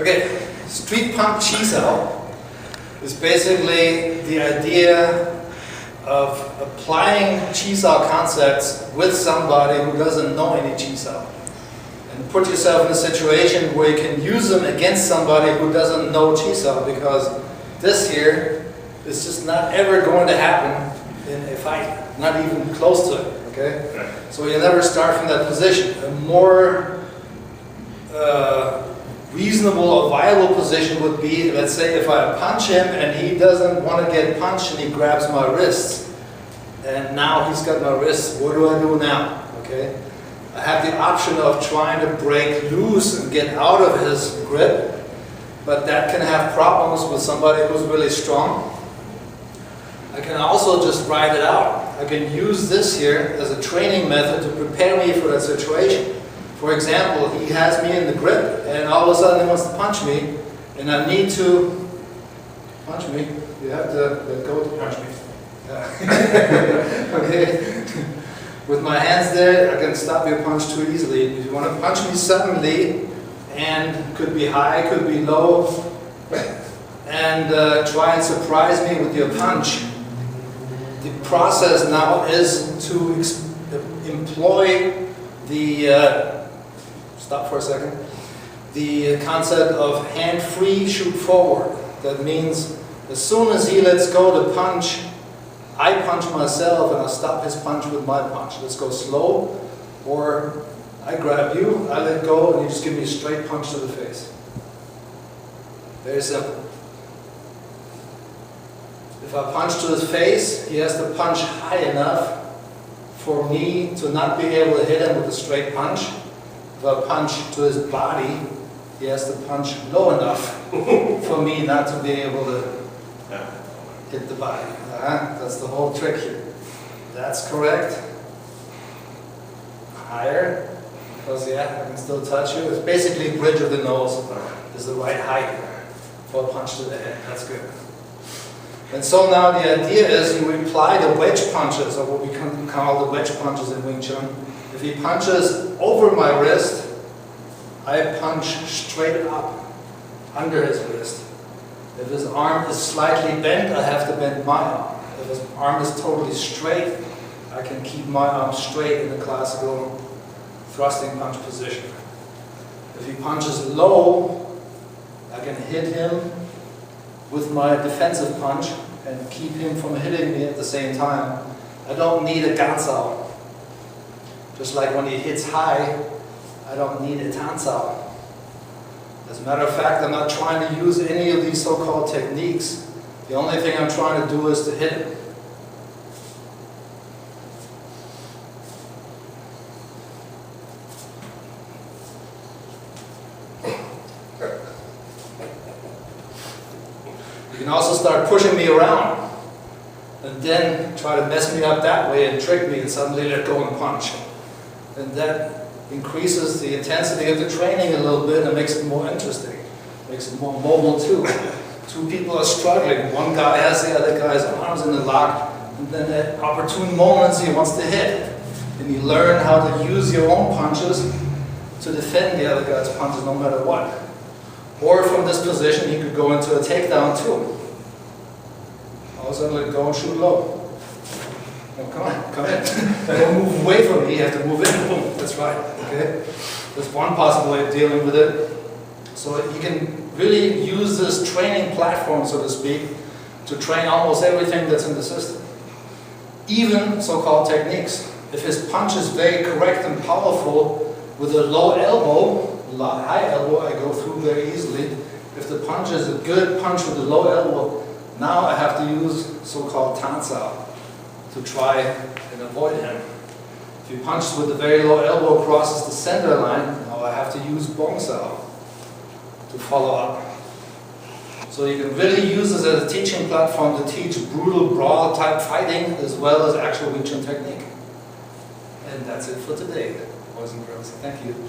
Okay, street punk Chisao is basically the idea of applying Chisao concepts with somebody who doesn't know any Chisao. And put yourself in a situation where you can use them against somebody who doesn't know Chisao, because this here is just not ever going to happen in a fight, not even close to it, okay? Right. So you never start from that position. A more reasonable or viable position would be, let's say if I punch him and he doesn't want to get punched and he grabs my wrists, and now he's got my wrists, what do I do now, okay? I have the option of trying to break loose and get out of his grip, but that can have problems with somebody who's really strong. I can also just ride it out. I can use this here as a training method to prepare me for that situation. For example, he has me in the grip and all of a sudden he wants to punch me, and I need to punch me. You have to let go to punch me. Yeah. Okay. With my hands there, I can stop your punch too easily. If you want to punch me suddenly, and could be high, could be low, and try and surprise me with your punch, the process now is to employ the, stop for a second, the concept of hand-free shoot forward. That means as soon as he lets go to punch, I punch myself and I stop his punch with my punch. Let's go slow, or I grab you, I let go, and you just give me a straight punch to the face. Very simple. If I punch to his face, he has to punch high enough for me to not be able to hit him with a straight punch. If I punch to his body, he has to punch low enough for me not to be able to hit the body. That's the whole trick here. That's correct. Higher, because yeah, I can still touch you. It's basically bridge of the nose is the right height for a punch to the head. That's good. And so now the idea is you apply the wedge punches, or what we can call the wedge punches in Wing Chun. If he punches over my wrist, I punch straight up under his wrist. If his arm is slightly bent, I have to bend my arm. If his arm is totally straight, I can keep my arm straight in the classical thrusting punch position. If he punches low, I can hit him with my defensive punch and keep him from hitting me at the same time. I don't need a gansao. Just like when he hits high, I don't need a tansao. As a matter of fact, I'm not trying to use any of these so-called techniques. The only thing I'm trying to do is to hit him. You can also start pushing me around and then try to mess me up that way and trick me and suddenly let go and punch. And that increases the intensity of the training a little bit and makes it more interesting. Makes it more mobile too. Two people are struggling. One guy has the other guy's arms in the lock, and then at opportune moments he wants to hit. And you learn how to use your own punches to defend the other guy's punches no matter what. Or from this position, he could go into a takedown too. All of a sudden, let go and shoot low. Oh, come on, come in. Don't move away from me, you have to move in. Boom, that's right, okay? That's one possible way of dealing with it. So you can really use this training platform, so to speak, to train almost everything that's in the system. Even so-called techniques. If his punch is very correct and powerful, with a low elbow, high elbow, I go through very easily. If the punch is a good punch with a low elbow, now I have to use so-called tansao to try and avoid him. If he punches with a very low elbow crosses the center line, now I have to use bongsao to follow up. So you can really use this as a teaching platform to teach brutal brawl type fighting as well as actual Wing Chun technique. And that's it for today, boys and girls. Thank you.